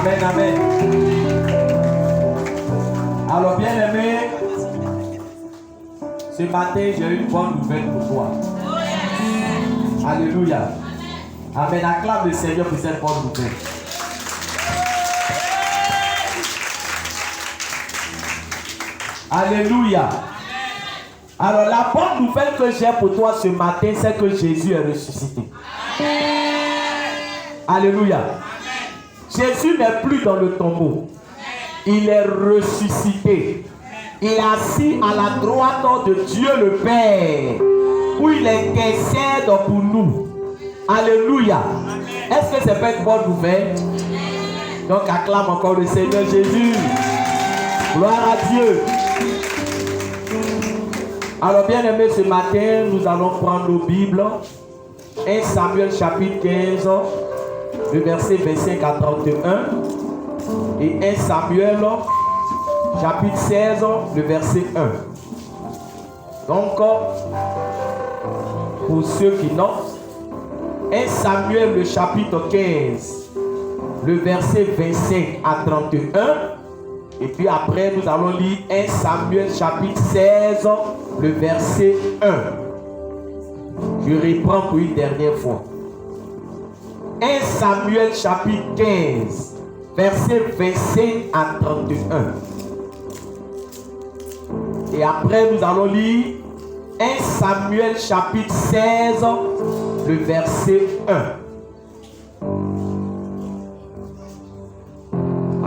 Amen, amen. Alors, bien-aimé, ce matin, j'ai une bonne nouvelle pour toi. Alléluia. Amen. Acclame le Seigneur pour cette bonne nouvelle. Alléluia. Alors, la bonne nouvelle que j'ai pour toi ce matin, c'est que Jésus est ressuscité. Alléluia. Jésus n'est plus dans le tombeau. Il est ressuscité. Il est assis à la droite de Dieu le Père, où il intercède pour nous. Alléluia. Est-ce que c'est pas une bonne nouvelle? Donc acclame encore le Seigneur Jésus. Gloire à Dieu. Alors bien aimé, ce matin, nous allons prendre nos Bibles. 1 Samuel chapitre 15, le verset 25 à 31. Et 1 Samuel chapitre 16, le verset 1. Donc, pour ceux qui notent, 1 Samuel le chapitre 15, le verset 25 à 31. Et puis après, nous allons lire 1 Samuel chapitre 16, le verset 1. Je reprends pour une dernière fois. 1 Samuel chapitre 15, verset 25 à 31. Et après, nous allons lire 1 Samuel chapitre 16, le verset 1.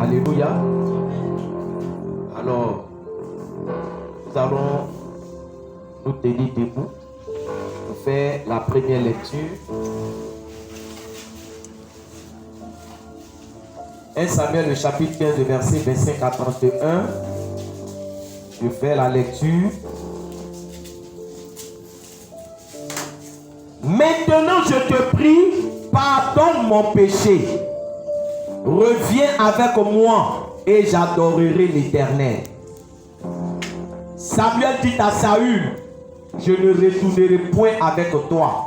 Alléluia. Alors, nous allons nous tenir debout pour faire la première lecture. 1 Samuel, le chapitre 15, le verset 25 à 31. Je fais la lecture. Maintenant, je te prie, pardonne mon péché. Reviens avec moi et j'adorerai l'Éternel. Samuel dit à Saül, je ne retournerai point avec toi,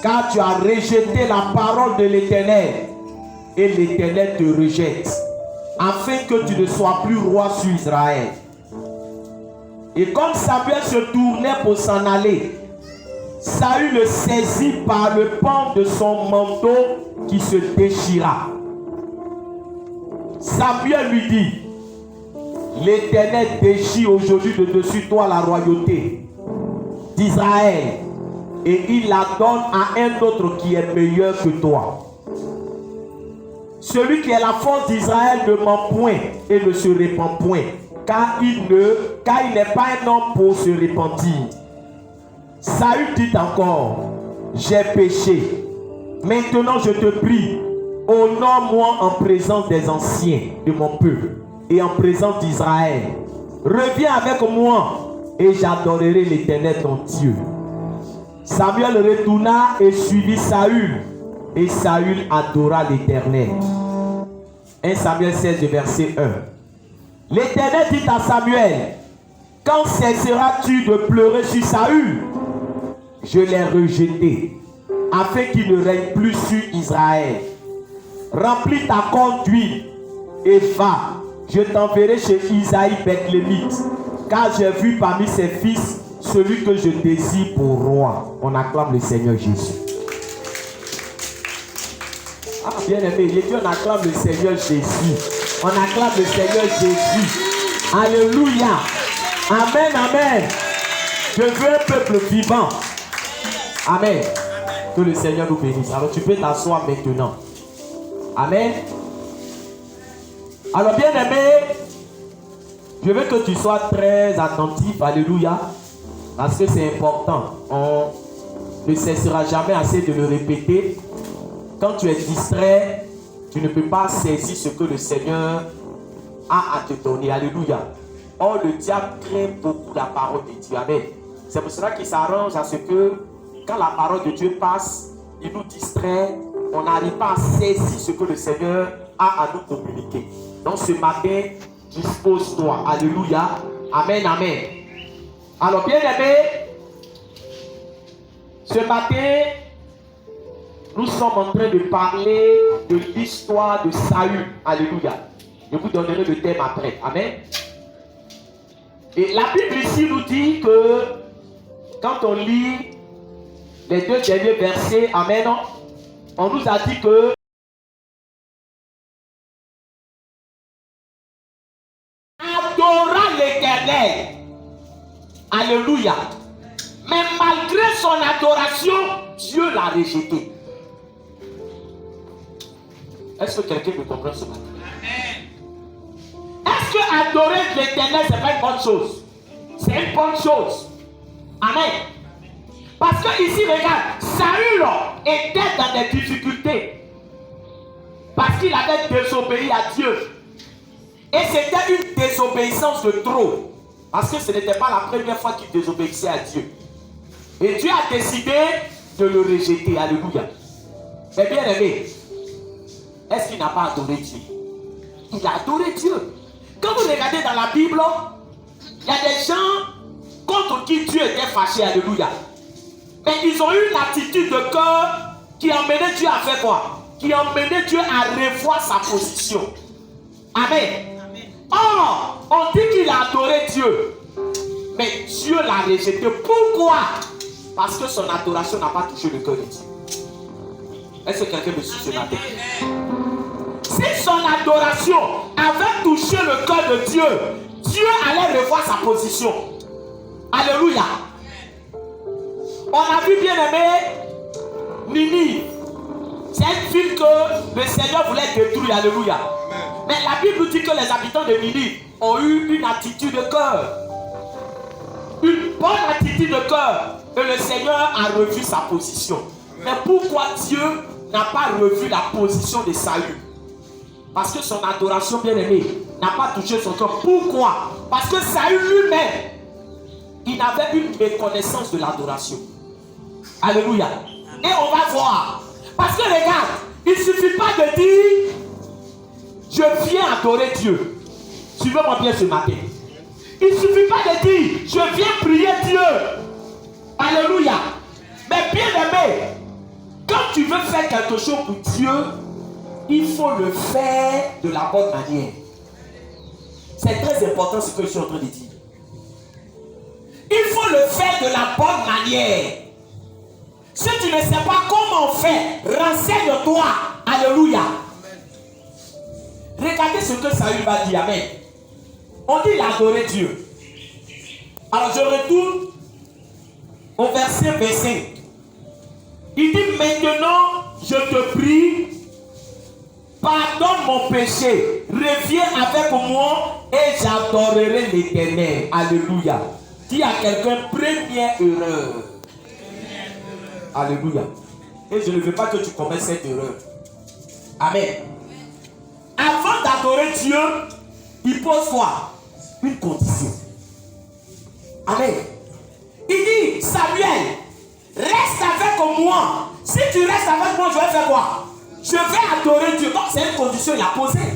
car tu as rejeté la parole de l'Éternel, et l'Éternel te rejette, afin que tu ne sois plus roi sur Israël. Et comme Samuel se tournait pour s'en aller, Saül le saisit par le pan de son manteau qui se déchira. Samuel lui dit, l'Éternel déchire aujourd'hui de dessus toi la royauté d'Israël, et il la donne à un autre qui est meilleur que toi. Celui qui est la force d'Israël ne ment point et ne se répand point, car il n'est pas un homme pour se repentir. Saül dit encore, j'ai péché. Maintenant je te prie, honore-moi en présence des anciens de mon peuple et en présence d'Israël. Reviens avec moi et j'adorerai l'Éternel ton Dieu. Samuel retourna et suivit Saül, et Saül adora l'Éternel. 1 Samuel 16, verset 1. L'Éternel dit à Samuel, quand cesseras-tu de pleurer sur Saül? Je l'ai rejeté, afin qu'il ne règne plus sur Israël. Remplis ta corne d'huile et va. Je t'enverrai chez Isaïe Bethlémite, car j'ai vu parmi ses fils celui que je désire pour roi. On acclame le Seigneur Jésus. Ah, bien aimé, il dit on acclame le Seigneur Jésus. On acclame le Seigneur Jésus. Alléluia. Amen, amen. Je veux un peuple vivant. Amen. Que le Seigneur nous bénisse. Alors tu peux t'asseoir maintenant. Amen. Alors bien aimé, je veux que tu sois très attentif. Alléluia. Parce que c'est important. On ne cessera jamais assez de le répéter. Quand tu es distrait, tu ne peux pas saisir ce que le Seigneur a à te donner. Alléluia. Or, le diable craint beaucoup la parole de Dieu. Amen. C'est pour cela qu'il s'arrange à ce que quand la parole de Dieu passe, il nous distrait. On n'arrive pas à saisir ce que le Seigneur a à nous communiquer. Donc ce matin, dispose-toi. Alléluia. Amen, amen. Alors bien aimé, ce matin, nous sommes en train de parler de l'histoire de Saül. Alléluia. Je vous donnerai le thème après. Amen. Et la Bible ici nous dit que quand on lit les 2 derniers versets, amen, on nous a dit que adora l'Éternel. Alléluia. Mais malgré son adoration, Dieu l'a rejeté. Est-ce que quelqu'un me comprend ce matin? Est-ce que adorer l'Éternel, ce n'est pas une bonne chose? C'est une bonne chose. Amen. Parce que ici, regarde, Saül était dans des difficultés. Parce qu'il avait désobéi à Dieu. Et c'était une désobéissance de trop. Parce que ce n'était pas la première fois qu'il désobéissait à Dieu. Et Dieu a décidé de le rejeter. Alléluia. Mais bien aimé, est-ce qu'il n'a pas adoré Dieu? Il a adoré Dieu. Quand vous regardez dans la Bible, il y a des gens contre qui Dieu était fâché. Alléluia. Mais ils ont eu une attitude de cœur qui emmenait Dieu à faire quoi? Qui emmenait Dieu à revoir sa position. Amen. Or, on dit qu'il a adoré Dieu. Mais Dieu l'a rejeté. Pourquoi? Parce que son adoration n'a pas touché le cœur de Dieu. Est-ce que quelqu'un me suit ce matin? Si son adoration avait touché le cœur de Dieu, Dieu allait revoir sa position. Alléluia. On a vu, bien aimé, Ninive. C'est une ville que le Seigneur voulait détruire. Alléluia. Mais la Bible nous dit que les habitants de Ninive ont eu une attitude de cœur. Une bonne attitude de cœur. Et le Seigneur a revu sa position. Mais pourquoi Dieu n'a pas revu la position de Saül? Parce que son adoration, bien aimée, n'a pas touché son cœur. Pourquoi? Parce que Saül lui-même, il avait une méconnaissance de l'adoration. Alléluia. Et on va voir. Parce que regarde, il ne suffit pas de dire je viens adorer Dieu. Suivez-moi bien ce matin. Il ne suffit pas de dire je viens prier Dieu. Alléluia. Mais bien aimé, quand tu veux faire quelque chose pour Dieu, il faut le faire de la bonne manière. C'est très important ce que je suis en train de dire. Il faut le faire de la bonne manière. Si tu ne sais pas comment faire, renseigne-toi. Alléluia. Regardez ce que Saül va dire. Amen. On dit il a adoré Dieu. Alors je retourne au verset 25. Il dit maintenant je te prie, pardonne mon péché, reviens avec moi et j'adorerai l'Éternel. Alléluia. Dis à quelqu'un première erreur. Alléluia. Et je ne veux pas que tu commettes cette erreur. Amen. Avant d'adorer Dieu, il pose quoi? Une condition. Amen. Il dit, Samuel, reste avec moi. Si tu restes avec moi, je vais faire quoi? Je vais adorer Dieu. Donc c'est une condition qu'il a posée.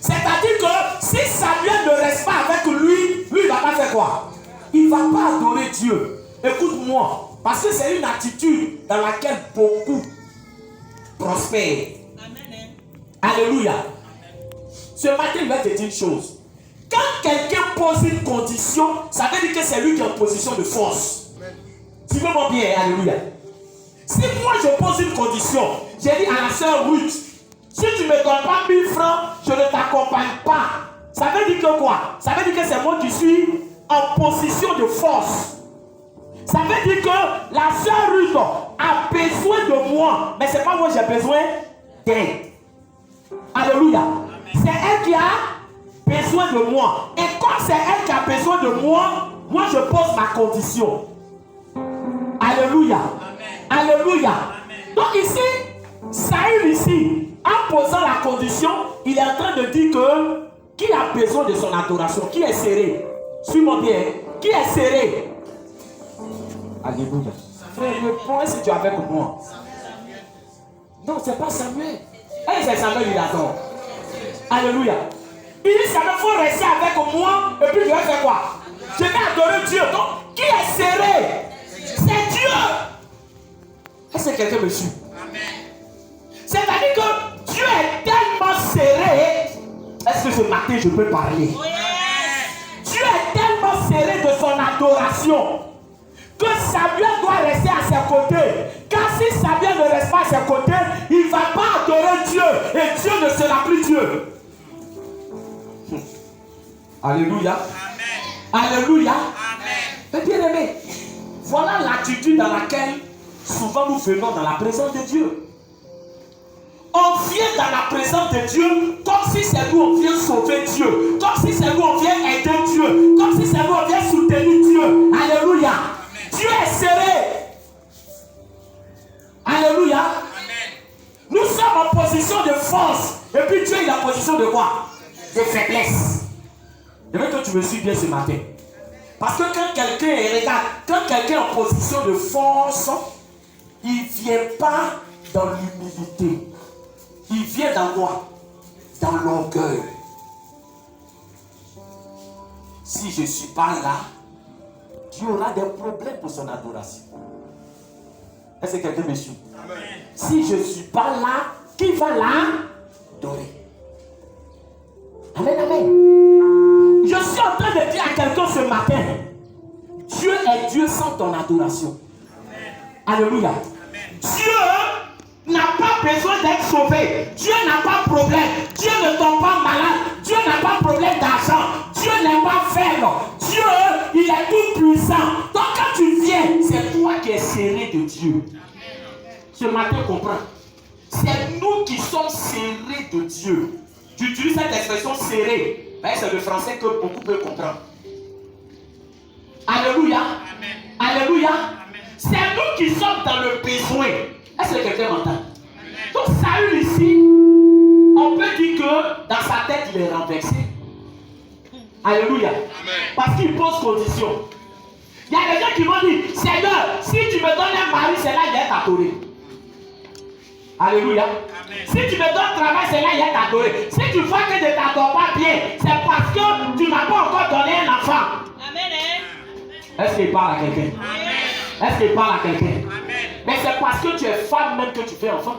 C'est-à-dire que si Samuel ne reste pas avec lui, lui il ne va pas faire quoi? Il ne va pas adorer Dieu. Écoute-moi. Parce que c'est une attitude dans laquelle beaucoup prospèrent. Amen. Alléluia. Ce matin, il va te dire une chose. Quand quelqu'un pose une condition, ça veut dire que c'est lui qui est en position de force. Tu veux mon bien? Alléluia. Si moi je pose une condition, j'ai dit à la sœur Ruth, si tu ne me donnes pas 1000 francs, je ne t'accompagne pas. Ça veut dire que quoi? Ça veut dire que c'est moi qui suis en position de force. Ça veut dire que la sœur Ruth a besoin de moi, mais ce n'est pas moi j'ai besoin d'elle. Alléluia. C'est elle qui a besoin de moi. Et quand c'est elle qui a besoin de moi, moi je pose ma condition. Alléluia. Amen. Alléluia. Amen. Donc ici, Saül ici, en posant la condition, il est en train de dire que qui a besoin de son adoration? Qui est serré? Suis-moi bien. Qui est serré? Alléluia. Frère, réponds, est-ce que tu es avec moi? Non, ce n'est pas Samuel. Et c'est Samuel, il adore. Alléluia. Il dit, Samuel, il faut rester avec moi. Et puis je vais faire quoi? Je vais adorer Dieu. Donc, qui est serré? C'est Dieu. Est-ce que quelqu'un me suit? Amen. C'est-à-dire que Dieu est tellement serré. Est-ce que ce matin je peux parler? Dieu est tellement serré de son adoration que Samuel doit rester à ses côtés. Car si Samuel ne reste pas à ses côtés, il ne va pas adorer Dieu. Et Dieu ne sera plus Dieu. Alléluia. Amen. Alléluia. Amen. Et bien aimé, voilà l'attitude dans laquelle souvent nous venons dans la présence de Dieu. On vient dans la présence de Dieu comme si c'est nous on vient sauver Dieu, comme si c'est nous on vient aider Dieu, comme si c'est nous on vient soutenir Dieu. Alléluia. Amen. Dieu est serré. Alléluia. Amen. Nous sommes en position de force. Et puis Dieu il est en position de quoi? De faiblesse. Je veux que tu me suis bien ce matin. Parce que quand quelqu'un est, regarde, quand quelqu'un est en position de force, il ne vient pas dans l'humilité. Il vient dans quoi? Dans l'orgueil. Si je ne suis pas là, Dieu aura des problèmes pour son adoration. Est-ce que quelqu'un me suit? Amen. Si je ne suis pas là, qui va l'adorer? Amen, amen. Je suis en train de dire à quelqu'un ce matin, Dieu est Dieu sans ton adoration. Amen. Alléluia. Amen. Dieu n'a pas besoin d'être sauvé. Dieu n'a pas de problème. Dieu ne tombe pas malade. Dieu n'a pas de problème d'argent. Dieu n'est pas faible. Dieu, il est tout puissant. Donc quand tu viens, c'est toi qui es serré de Dieu. Ce matin, comprends. C'est nous qui sommes serrés de Dieu. Tu utilises cette expression serré. C'est le français que beaucoup peuvent comprendre. Alléluia. Amen. Alléluia. Amen. C'est nous qui sommes dans le besoin. Est-ce que quelqu'un m'entend? Donc Saül ici, on peut dire que dans sa tête il est renversé. Alléluia. Amen. Parce qu'il pose condition. Il y a des gens qui vont dire, Seigneur, si tu me donnes un mari, c'est là qu'il est adoré. Alléluia. Amen. Si tu me donnes travail, c'est là qu'il est adoré. Si tu vois que je ne t'adore pas bien, c'est parce que tu ne m'as pas encore donné un enfant. Amen. Est-ce qu'il parle à quelqu'un? Est-ce qu'il parle à quelqu'un? Mais c'est parce que tu es femme même que tu fais enfant.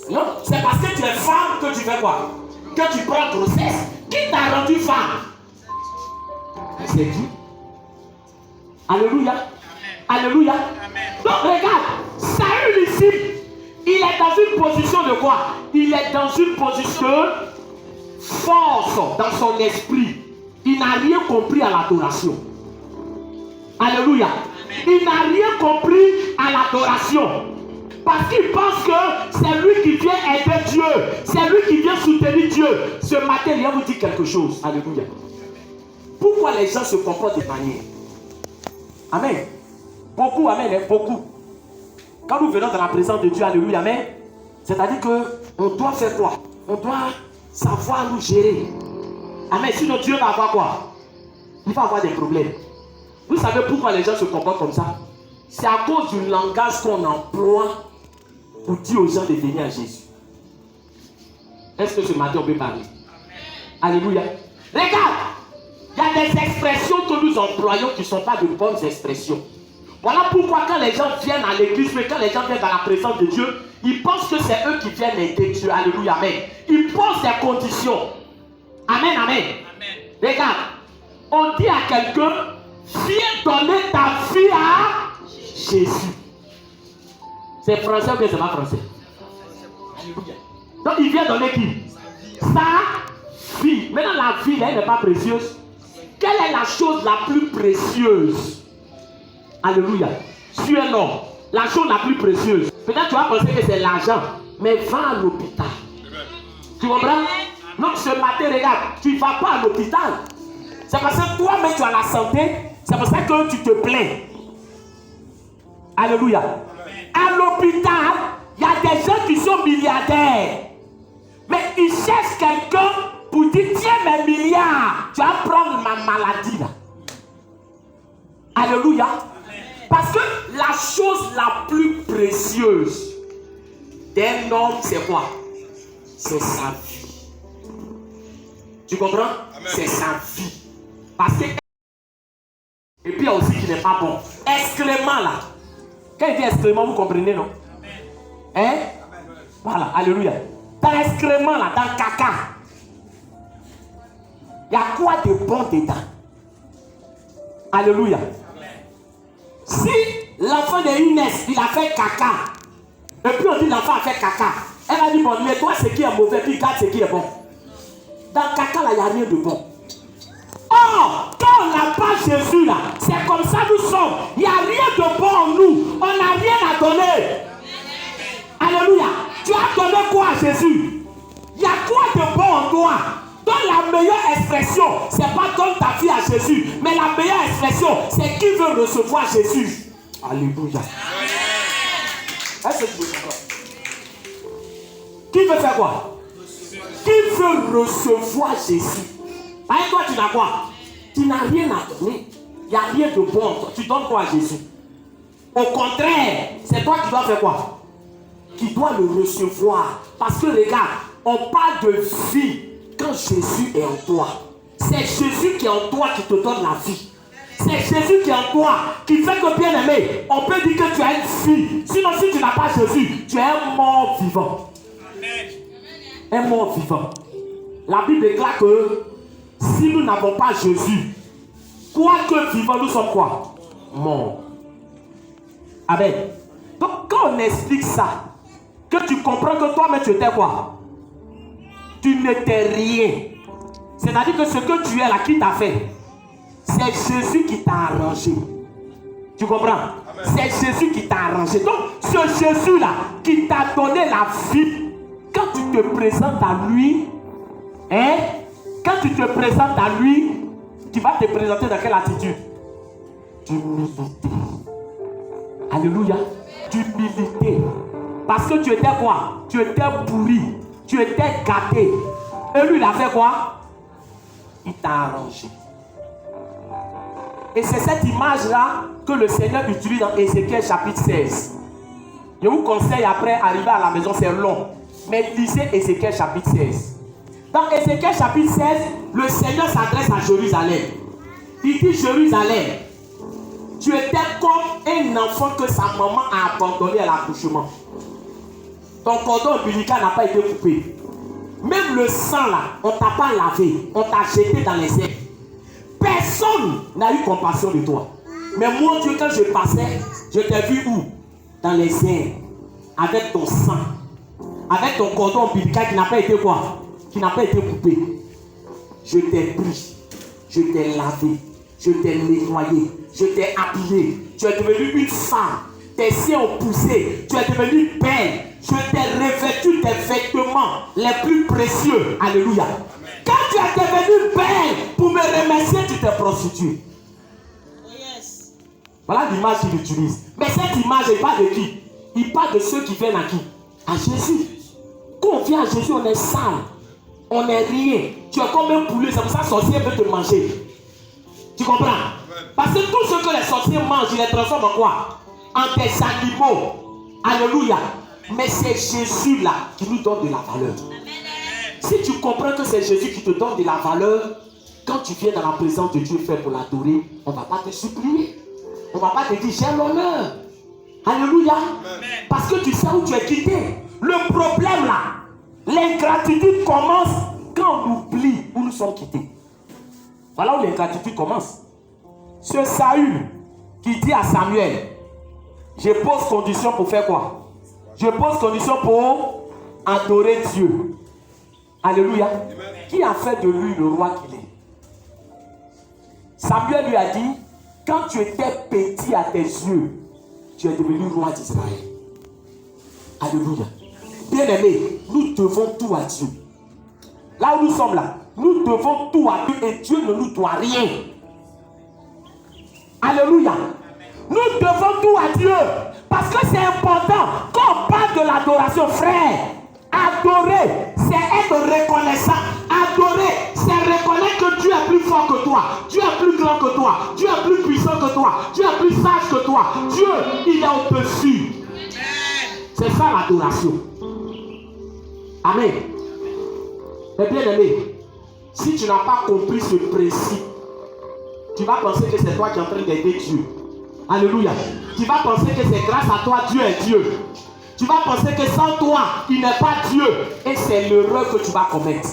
Non, c'est parce que tu es femme que tu fais quoi? Que tu prends grossesse. Qui t'a rendu femme? C'est Dieu. Alléluia. Amen. Alléluia. Amen. Donc regarde, Saül ici, il est dans une position de quoi? Il est dans une position de force dans son esprit. Il n'a rien compris à l'adoration. Alléluia. Il n'a rien compris à l'adoration. Parce qu'il pense que c'est lui qui vient aider Dieu. C'est lui qui vient soutenir Dieu. Ce matin, il vient vous dire quelque chose. Alléluia. Pourquoi les gens se comportent de manière? Amen. Beaucoup, amen, beaucoup. Quand nous venons dans la présence de Dieu, alléluia, amen. C'est-à-dire qu'on doit faire quoi? On doit savoir nous gérer. Amen. Sinon Dieu va avoir quoi? Il va avoir des problèmes. Vous savez pourquoi les gens se comportent comme ça? C'est à cause du langage qu'on emploie pour dire aux gens de venir à Jésus. Est-ce que ce matin on peut parler? Alléluia. Regarde, il y a des expressions que nous employons qui ne sont pas de bonnes expressions. Voilà pourquoi quand les gens viennent à l'église, mais quand les gens viennent dans la présence de Dieu, ils pensent que c'est eux qui viennent aider Dieu. Alléluia, amen. Ils posent des conditions. Amen, amen. Amen. Regarde, on dit à quelqu'un, viens donner ta vie à Jésus. C'est français ou bien c'est pas français? Alléluia. Donc il vient donner qui? Sa vie. Maintenant la vie, elle n'est pas précieuse. Quelle est la chose la plus précieuse? Alléluia. Sur un homme, la chose la plus précieuse. Peut-être tu vas penser que c'est l'argent, mais va à l'hôpital. Tu comprends? Donc ce matin, regarde, tu ne vas pas à l'hôpital. C'est parce que toi-même tu as la santé. C'est pour ça que tu te plains. Alléluia. À l'hôpital, il y a des gens qui sont milliardaires. Mais ils cherchent quelqu'un pour dire, tiens mes milliards, tu vas prendre ma maladie là. Alléluia. Parce que la chose la plus précieuse d'un homme, c'est quoi? C'est sa vie. Tu comprends? Amen. C'est sa vie. Parce que... Et puis il y a aussi qui n'est pas bon. Excrément là. Quand il dit excrément, vous comprenez, non? Hein? Voilà, alléluia. Dans l'excrément là, dans le caca, il y a quoi de bon dedans? Alléluia. Si l'enfant de Inès, il a fait caca, et puis on dit l'enfant a fait caca, elle a dit bon, nettoie ce qui est mauvais, puis garde ce qui est bon. Dans le caca là, il n'y a rien de bon. Or, quand on n'a pas Jésus là, c'est comme ça nous sommes. Il n'y a rien de bon en nous. On n'a rien à donner. Alléluia. Tu as donné quoi à Jésus? Il y a quoi de bon en toi? Donc la meilleure expression, c'est pas donne ta vie à Jésus, mais la meilleure expression, c'est qui veut recevoir Jésus. Alléluia. Est-ce que tu veux savoir? Qui veut faire quoi? Qui veut recevoir Jésus? Avec toi, tu n'as quoi? Tu n'as rien à donner. Il n'y a rien de bon en toi. Tu donnes quoi à Jésus? Au contraire, c'est toi qui dois faire quoi? Qui dois le recevoir. Parce que regarde, on parle de vie quand Jésus est en toi. C'est Jésus qui est en toi qui te donne la vie. C'est Jésus qui est en toi qui fait que, bien aimé, on peut dire que tu as une vie. Sinon, si tu n'as pas Jésus, tu es un mort vivant. Un mort vivant. La Bible déclare que si nous n'avons pas Jésus, quoique vivant, nous sommes quoi? Morts. Amen. Donc quand on explique ça, que tu comprends que toi-même tu étais quoi? Tu n'étais rien. C'est-à-dire que ce que tu es là, qui t'a fait? C'est Jésus qui t'a arrangé. Tu comprends? C'est Jésus qui t'a arrangé. Donc ce Jésus-là qui t'a donné la vie, quand tu te présentes à lui, hein? Quand tu te présentes à lui, tu vas te présenter dans quelle attitude? D'humilité. Alléluia. D'humilité. Parce que tu étais quoi? Tu étais pourri. Tu étais gâté. Et lui, il a fait quoi? Il t'a arrangé. Et c'est cette image-là que le Seigneur utilise dans Ézéchiel chapitre 16. Je vous conseille après, arriver à la maison, c'est long. Mais lisez Ézéchiel chapitre 16. Dans Ézéchiel chapitre 16, le Seigneur s'adresse à Jérusalem. Il dit Jérusalem, tu étais comme un enfant que sa maman a abandonné à l'accouchement. Ton cordon ombilical n'a pas été coupé. Même le sang là, on ne t'a pas lavé, on t'a jeté dans les airs. Personne n'a eu compassion de toi. Mais moi, Dieu, quand je passais, je t'ai vu où? Dans les airs, avec ton sang, avec ton cordon ombilical qui n'a pas été quoi? Qui n'a pas été coupé. Je t'ai pris, je t'ai lavé, je t'ai nettoyé, je t'ai habillé. Tu es devenue une femme. Tes seins ont poussé. Tu es devenue belle. Je t'ai revêtu tes vêtements les plus précieux. Alléluia. Amen. Quand tu es devenue belle, pour me remercier, tu t'es prostituée. Oh yes. Voilà l'image qu'il utilise. Mais cette image, il parle de qui? Il parle de ceux qui viennent à qui? À Jésus. Quand on vient à Jésus, on est sale. On n'est rien. Tu es comme un poulet. C'est pour ça que le sorcier veut te manger. Tu comprends? Parce que tout ce que les sorciers mangent, ils les transforment en quoi? En des animaux. Alléluia. Mais c'est Jésus là qui nous donne de la valeur. Si tu comprends que c'est Jésus qui te donne de la valeur, quand tu viens dans la présence de Dieu fait pour l'adorer, on ne va pas te supplier. On ne va pas te dire j'ai l'honneur. Alléluia. Parce que tu sais où tu es quitté. Le problème là, l'ingratitude commence quand on oublie où nous sommes quittés. Voilà où l'ingratitude commence. Ce Saül qui dit à Samuel, je pose condition pour faire quoi? Je pose condition pour adorer Dieu. Alléluia. Amen. Qui a fait de lui le roi qu'il est? Samuel lui a dit, quand tu étais petit à tes yeux, tu es devenu roi d'Israël. Alléluia. Bien-aimés, nous devons tout à Dieu. Là où nous sommes là, nous devons tout à Dieu et Dieu ne nous doit rien. Alléluia. Nous devons tout à Dieu. Parce que c'est important. Quand on parle de l'adoration, frère, adorer, c'est être reconnaissant. Adorer, c'est reconnaître que Dieu est plus fort que toi. Dieu est plus grand que toi. Dieu est plus puissant que toi. Dieu est plus sage que toi. Dieu, il est au-dessus. C'est ça l'adoration. Amen. Mais bien aimé, si tu n'as pas compris ce principe, tu vas penser que c'est toi qui es en train d'aider Dieu. Alléluia. Tu vas penser que c'est grâce à toi Dieu est Dieu. Tu vas penser que sans toi, il n'est pas Dieu. Et c'est l'erreur que tu vas commettre.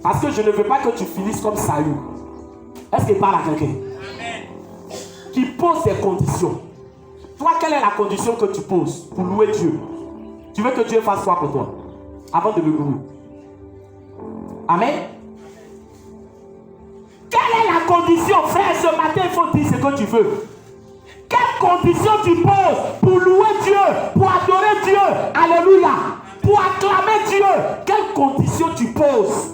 Parce que je ne veux pas que tu finisses comme Saül. Est-ce qu'il parle à quelqu'un? Qui pose des conditions. Toi, quelle est la condition que tu poses pour louer Dieu? Tu veux que Dieu fasse quoi pour toi avant de le louer? Amen. Quelle est la condition, frère? Ce matin, il faut dire ce que tu veux. Quelle condition tu poses pour louer Dieu, pour adorer Dieu? Alléluia. Pour acclamer Dieu. Quelle condition tu poses?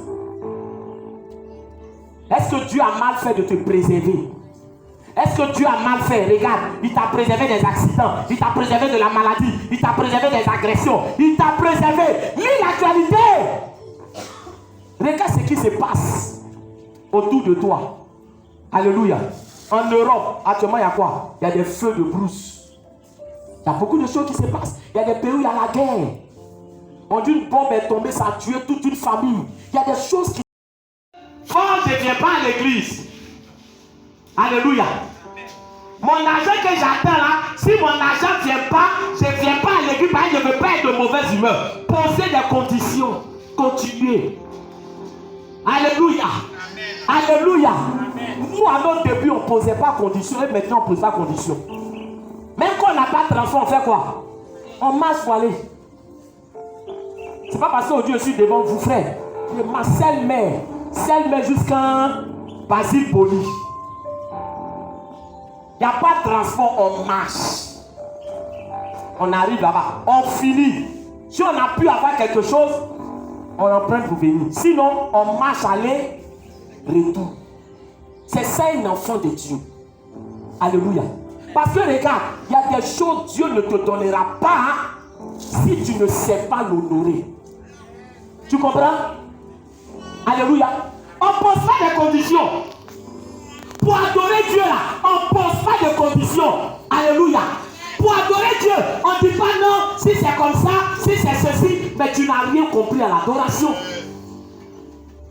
Est-ce que Dieu a mal fait de te préserver? Est-ce que Dieu a mal fait? Regarde, il t'a préservé des accidents, il t'a préservé de la maladie, il t'a préservé des agressions, il t'a préservé. Lis l'actualité. Regarde ce qui se passe autour de toi. Alléluia. En Europe, actuellement, il y a quoi? Il y a des feux de brousse. Il y a beaucoup de choses qui se passent. Il y a des pays où il y a la guerre. On dit une bombe est tombée, ça a tué toute une famille. Il y a des choses qui... Fort ne vient pas à l'église. Alléluia. Mon argent que j'attends là, si mon argent ne vient pas, je ne viens pas à l'église parce que je ne veux pas être de mauvaise humeur. Posez des conditions. Continuez. Alléluia. Amen. Alléluia. Amen. Nous, à notre début, on ne posait pas condition et maintenant, on pose pas condition. Même quand on n'a pas de transport, on fait quoi? On marche pour aller. C'est pas parce qu'aujourd'hui, je suis devant vous, frère. Ma seule mère jusqu'à Basile Boli. Il n'y a pas de transport, on marche. On arrive là-bas, on finit. Si on a pu avoir quelque chose, on emprunte pour venir. Sinon, on marche aller, retour. C'est ça un enfant de Dieu. Alléluia. Parce que regarde, il y a des choses Dieu ne te donnera pas si tu ne sais pas l'honorer. Tu comprends? Alléluia. On ne pose pas de conditions. Pour adorer Dieu là, on ne pose pas de conditions. Alléluia. Pour adorer Dieu, on ne dit pas non, si c'est comme ça, si c'est ceci, mais tu n'as rien compris à l'adoration.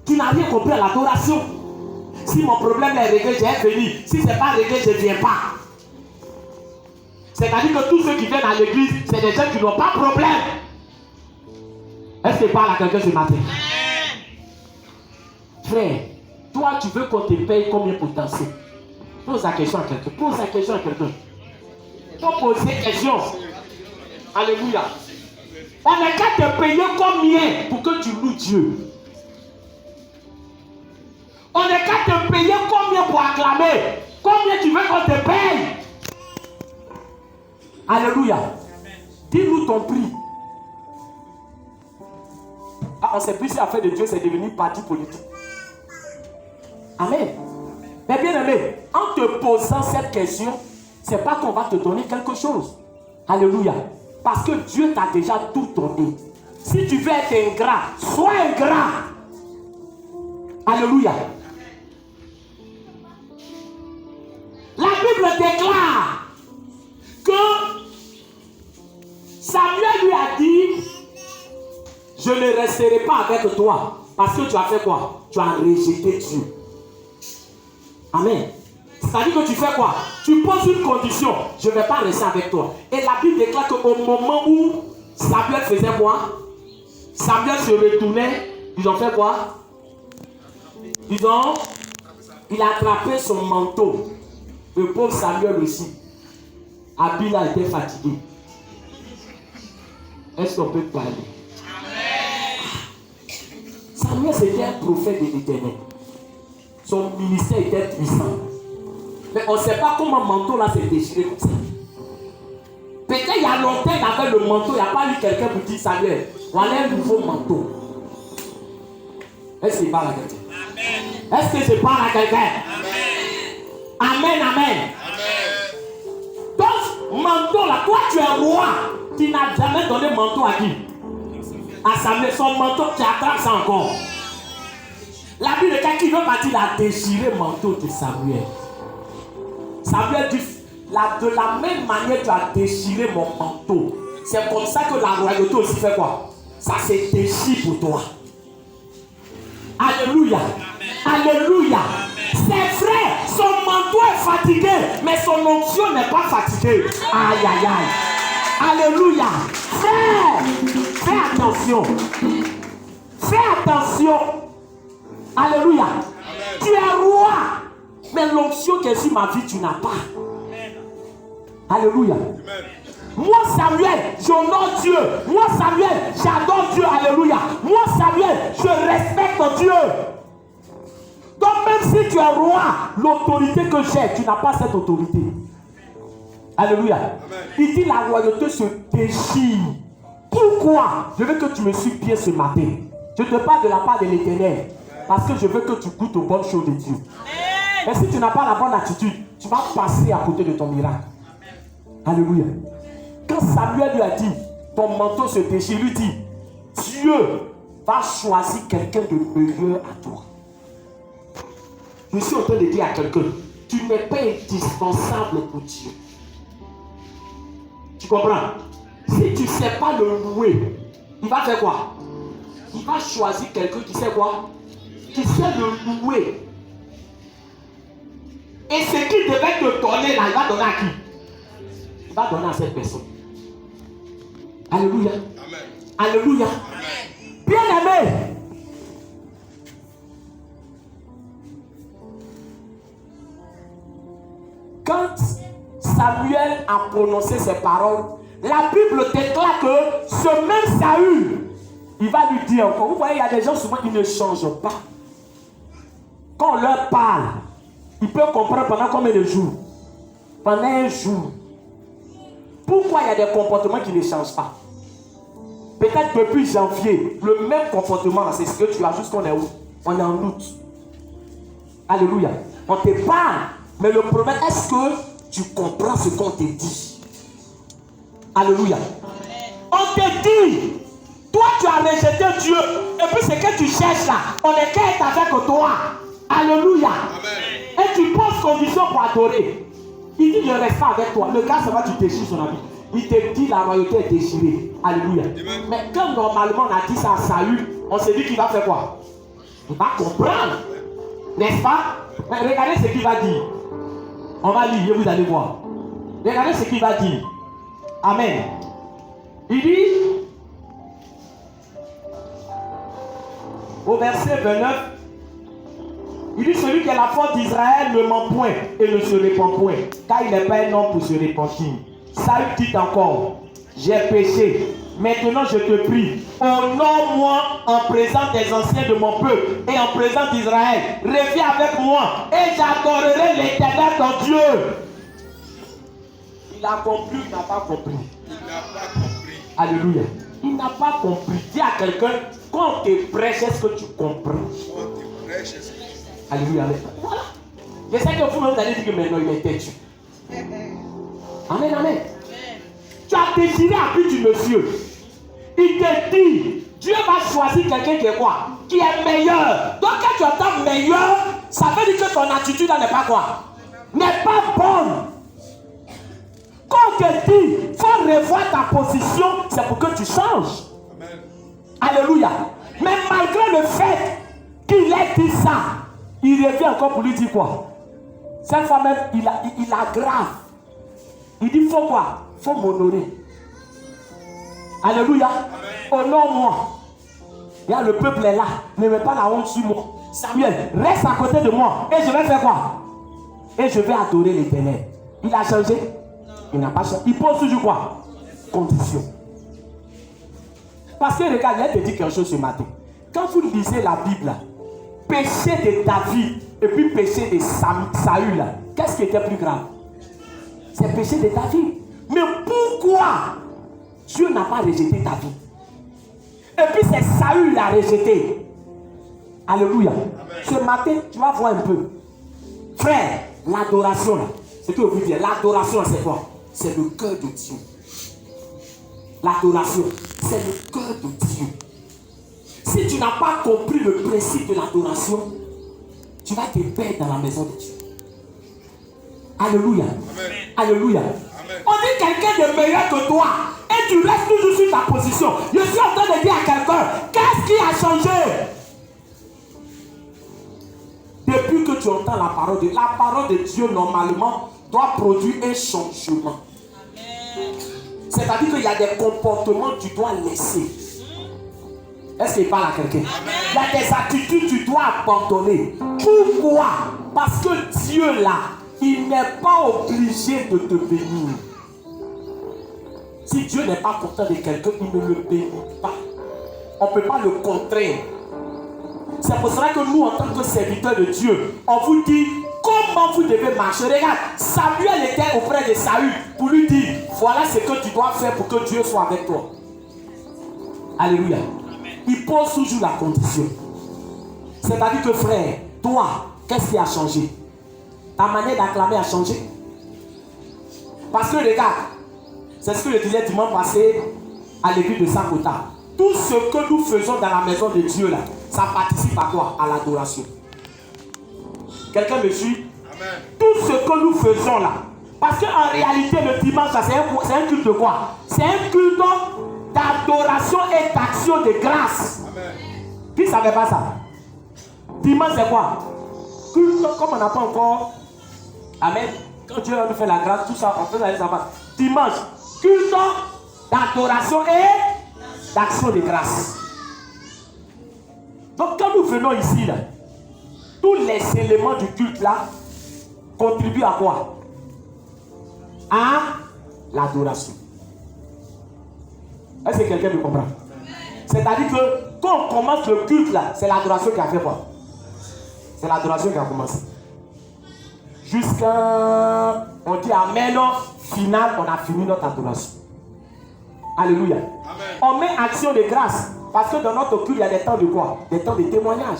Tu n'as rien compris à l'adoration. Si mon problème est réglé, j'ai venu. Si ce n'est pas réglé, je ne viens pas. C'est-à-dire que tous ceux qui viennent à l'église, c'est des gens qui n'ont pas de problème. Est-ce que je parle à quelqu'un ce matin? Frère, toi tu veux qu'on te paye combien pour danser? Pose la question à quelqu'un. Pose la question à quelqu'un. Il faut poser question. Alléluia. On n'est qu'à te payer combien pour que tu loues Dieu? On n'est qu'à te payer combien pour acclamer? Combien tu veux qu'on te paye? Alléluia. Dis-nous ton prix. Ah, on ne sait plus si l'affaire de Dieu c'est devenu parti politique. Amen. Mais bien aimé, en te posant cette question, c'est pas qu'on va te donner quelque chose. Alléluia. Parce que Dieu t'a déjà tout donné. Si tu veux être ingrat, sois ingrat. Alléluia. La Bible déclare que Samuel lui a dit: je ne resterai pas avec toi. Parce que tu as fait quoi? Tu as rejeté Dieu. Amen. C'est-à-dire que tu fais quoi? Tu poses une condition. Je ne vais pas rester avec toi. Et la Bible déclare qu'au moment où Samuel faisait quoi? Samuel se retournait. Ils ont fait quoi? Il a attrapé son manteau. Le pauvre Samuel aussi. Abila était fatigué. Est-ce qu'on peut parler? Samuel c'était un prophète de l'Éternel. Son ministère était puissant. Mais on ne sait pas comment le manteau là s'est déchiré comme ça. Peut-être il y a longtemps il avait le manteau, il n'y a pas eu quelqu'un pour dire Samuel, voilà un nouveau manteau. Est-ce qu'il parle à quelqu'un? Est-ce que je parle à quelqu'un? Amen, amen. Donc, manteau là, toi tu es roi, tu n'as jamais donné manteau à qui? À Samuel, son manteau, tu attrapes ça encore. La Bible de quelqu'un qui veut partir, il a déchiré le manteau de Samuel. Samuel dit, de la même manière tu as déchiré mon manteau. C'est comme ça que la royauté aussi fait quoi? Ça se déchire pour toi. Alléluia. Alléluia. C'est vrai, son manteau est fatigué, mais son onction n'est pas fatiguée. Aïe, aïe, aïe. Alléluia. Fais attention. Fais attention. Alléluia. Amen. Tu es roi. Mais l'onction qui est sur ma vie, tu n'as pas. Amen. Alléluia. Amen. Moi, Samuel, j'honore Dieu. Moi, Samuel, j'adore Dieu. Alléluia. Moi, Samuel, je respecte Dieu. Donc, même si tu es roi, l'autorité que j'ai, tu n'as pas cette autorité. Alléluia. Amen. Il dit la royauté se déchire. Pourquoi? Je veux que tu me suives bien ce matin. Je te parle de la part de l'Éternel. Parce que je veux que tu goûtes aux bonnes choses de Dieu. Amen. Et si tu n'as pas la bonne attitude, tu vas passer à côté de ton miracle. Amen. Alléluia. Quand Samuel lui a dit, ton manteau se déchire, lui dit, Dieu va choisir quelqu'un de meilleur à toi. Je suis en train de dire à quelqu'un, tu n'es pas indispensable pour Dieu. Tu comprends? Si tu ne sais pas le louer, il va faire quoi? Il va choisir quelqu'un qui sait quoi? Qui sait le louer. Et ce qu'il devait te donner là, il va donner à qui? Il va donner à cette personne. Alléluia. Amen. Alléluia. Amen. Bien aimé. Quand Samuel a prononcé ces paroles, la Bible déclare que ce même Saül, il va lui dire encore. Vous voyez, il y a des gens souvent qui ne changent pas. Quand on leur parle, ils peuvent comprendre pendant combien de jours? Pendant un jour. Pourquoi il y a des comportements qui ne changent pas? Peut-être depuis janvier, le même comportement, c'est ce que tu as jusqu'on est où? On est en août. Alléluia. On te parle, mais le problème, est-ce que tu comprends ce qu'on te dit? Alléluia. On te dit, toi tu as rejeté Dieu, et puis ce que tu cherches là, on est qu'à être avec toi. Alléluia. Amen. Et tu poses condition pour adorer. Il dit, je reste pas avec toi. Le gars, ça va, tu déchires son habit. Il te dit, la royauté est déchirée. Alléluia. Amen. Mais comme normalement on a dit ça à Saül, on s'est dit qu'il va faire quoi? Il va comprendre. N'est-ce pas? Mais regardez ce qu'il va dire. On va lire, vous allez voir. Regardez ce qu'il va dire. Amen. Il dit, au verset 29, il dit, celui qui est la force d'Israël ne ment point et ne se répand point, car il n'est pas un homme pour se repentir. Saül dit encore, j'ai péché. Maintenant je te prie, honore-moi en présence des anciens de mon peuple et en présence d'Israël. Reviens avec moi et j'adorerai l'Éternel ton Dieu. Il a compris, il n'a pas compris. Il n'a pas compris. Alléluia. Il n'a pas compris. Dis à quelqu'un, quand on te prêche, est-ce que tu comprends? Quand on te prêche, est-ce que tu comprends? Alléluia. Voilà. Je sais que vous-même vous allez dire que maintenant il est têtu. Amen, amen. Tu as décidé à plus du monsieur. Il te dit, Dieu va choisir quelqu'un qui est quoi? Qui est meilleur. Donc quand tu entends meilleur, ça veut dire que ton attitude n'est pas quoi? N'est pas bonne. Quand on te dit, il faut revoir ta position, c'est pour que tu changes. Amen. Alléluia. Mais malgré le fait qu'il ait dit ça, il revient encore pour lui dire quoi? Cette fois même, il aggrave. Il dit, faut quoi? Faut m'honorer. Alléluia. Honore-moi. Le peuple est là. Ne mets pas la honte sur moi. Samuel, reste à côté de moi. Et je vais faire quoi? Et je vais adorer l'Éternel. Il a changé? Il n'a pas changé. Il pose toujours quoi? Condition. Parce que regarde, il te dit quelque chose ce matin. Quand vous lisez la Bible, péché de David et puis péché de Saül, qu'est-ce qui était plus grave? C'est péché de David. Mais pourquoi Dieu n'a pas rejeté David? Et puis c'est Saül qui l'a rejeté. Alléluia. Amen. Ce matin, tu vas voir un peu. Frère, l'adoration, c'est ce que vous dites. L'adoration, c'est quoi? C'est le cœur de Dieu. L'adoration, c'est le cœur de Dieu. Si tu n'as pas compris le principe de l'adoration, tu vas te perdre dans la maison de Dieu. Alléluia. Amen. Alléluia. Amen. On dit quelqu'un de meilleur que toi et tu restes toujours sur ta position. Je suis en train de dire à quelqu'un, qu'est-ce qui a changé? Depuis que tu entends la parole de Dieu normalement doit produire un changement. Amen. C'est-à-dire qu'il y a des comportements que tu dois laisser. Est-ce qu'il parle à quelqu'un? Il y a des attitudes que tu dois abandonner. Pourquoi? Parce que Dieu là, il n'est pas obligé de te bénir. Si Dieu n'est pas content de quelqu'un, il ne le bénit pas. On ne peut pas le contraindre. C'est pour cela que nous, en tant que serviteurs de Dieu, on vous dit comment vous devez marcher. Regarde, Samuel était auprès de Saül pour lui dire, voilà ce que tu dois faire pour que Dieu soit avec toi. Alléluia. Il pose toujours la condition. C'est-à-dire que frère, toi, qu'est-ce qui a changé? Ta manière d'acclamer a changé. Parce que regarde, c'est ce que je disais dimanche passé à l'église de Sakota. Tout ce que nous faisons dans la maison de Dieu là, ça participe à quoi? À l'adoration. Quelqu'un me suit? Amen. Tout ce que nous faisons là, parce qu'en réalité le dimanche là, c'est un culte de quoi? C'est un culte d'adoration et d'action de grâce. Amen. Qui ne savait pas ça? Dimanche c'est quoi? Culte, comme on n'a pas encore. Amen. Quand Dieu nous fait la grâce, tout ça, on fait la grâce. Dimanche, culte d'adoration et d'action de grâce. Donc quand nous venons ici là, tous les éléments du culte là contribuent à quoi? À l'adoration. Est-ce que quelqu'un me comprend? C'est-à-dire que quand on commence le culte là, c'est l'adoration qui a fait quoi? C'est l'adoration qui a commencé. Jusqu'à, on dit amen, final, on a fini notre adoration. Alléluia. Amen. On met action de grâce. Parce que dans notre culte, il y a des temps de quoi? Des temps de témoignage.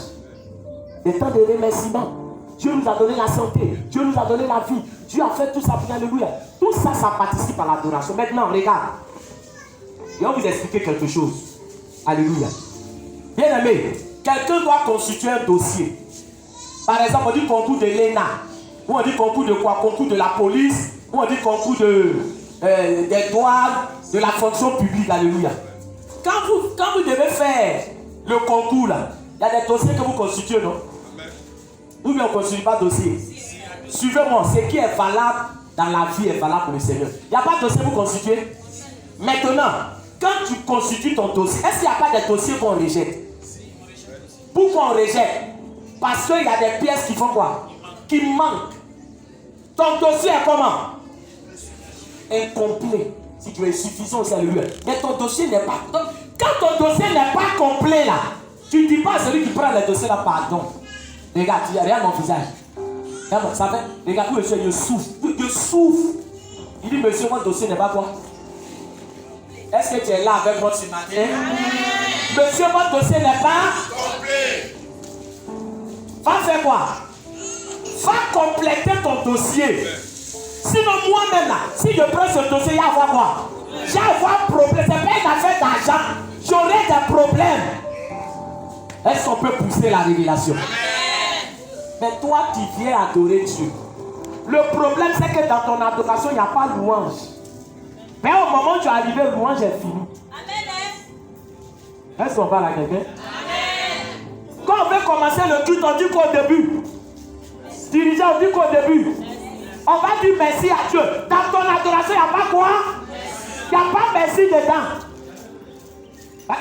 Des temps de remerciement. Dieu nous a donné la santé. Dieu nous a donné la vie. Dieu a fait tout ça pour alléluia. Tout ça, ça participe à l'adoration. Maintenant, regarde. Je vais vous expliquer quelque chose. Alléluia. Bien aimé, quelqu'un doit constituer un dossier. Par exemple, on dit concours de l'ENA. Ou on dit concours de quoi? Concours de la police. Ou on dit concours des douanes, de la fonction publique. Alléluia. Quand vous devez faire le concours là, il y a des dossiers que vous constituez, non? Ou bien on ne constitue pas de dossier. Suivez-moi, ce qui est valable dans la vie est valable pour le Seigneur. Il n'y a pas de dossier que vous constituez. Maintenant, quand tu constitues ton dossier, est-ce qu'il n'y a pas de dossiers qu'on rejette? Pourquoi on rejette? Parce qu'il y a des pièces qui font quoi? Qui manquent. Ton dossier est comment? Incomplet. Si tu es suffisant aussi, alléluia. Mais ton dossier n'est pas. Donc, quand ton dossier n'est pas complet là, tu ne dis pas à celui qui prend le dossier là, pardon. Regarde, tu regarde mon visage. Regarde, ça fait. Regarde, monsieur, je souffre. Je souffre. Il dit, monsieur, mon dossier n'est pas quoi? Est-ce que tu es là avec moi ce matin? Monsieur, mon dossier n'est pas complet. Va faire quoi? Va compléter ton dossier. Sinon, moi-même là, si je prends ce dossier, il y a avoir quoi? Il y a avoir problème. Ce n'est pas une affaire d'argent. J'aurai des problèmes. Est-ce qu'on peut pousser la révélation? Mais toi, tu viens adorer Dieu. Le problème, c'est que dans ton adoration, il n'y a pas de louange. Mais au moment où tu es arrivé, le louange est fini. Est-ce qu'on parle à quelqu'un? Quand on veut commencer le culte, on dit qu'au début, dirigeant, on dit qu'au début, on va dire merci à Dieu. Dans ton adoration, il n'y a pas quoi? Il n'y a pas merci dedans.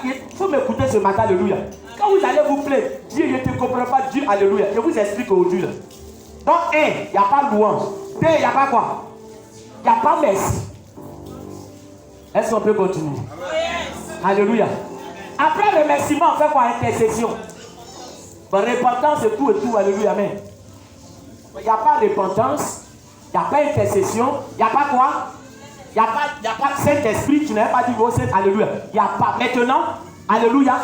Il faut m'écouter ce matin, alléluia. Quand vous allez vous plaindre, Dieu, je ne te comprends pas, Dieu, alléluia. Je vous explique aujourd'hui. Donc, il n'y a pas de louange. Deux, il n'y a pas quoi? Il n'y a pas merci. Est-ce qu'on peut continuer? Alléluia. Après remerciement, on fait quoi? Intercession. Bon, repentance, c'est tout et tout, alléluia, amen. Il n'y a pas de repentance, il n'y a pas intercession, il n'y a pas quoi? Il n'y a pas Saint-Esprit, tu n'avais pas dit oh Saint, alléluia. Il n'y a pas. Maintenant, alléluia,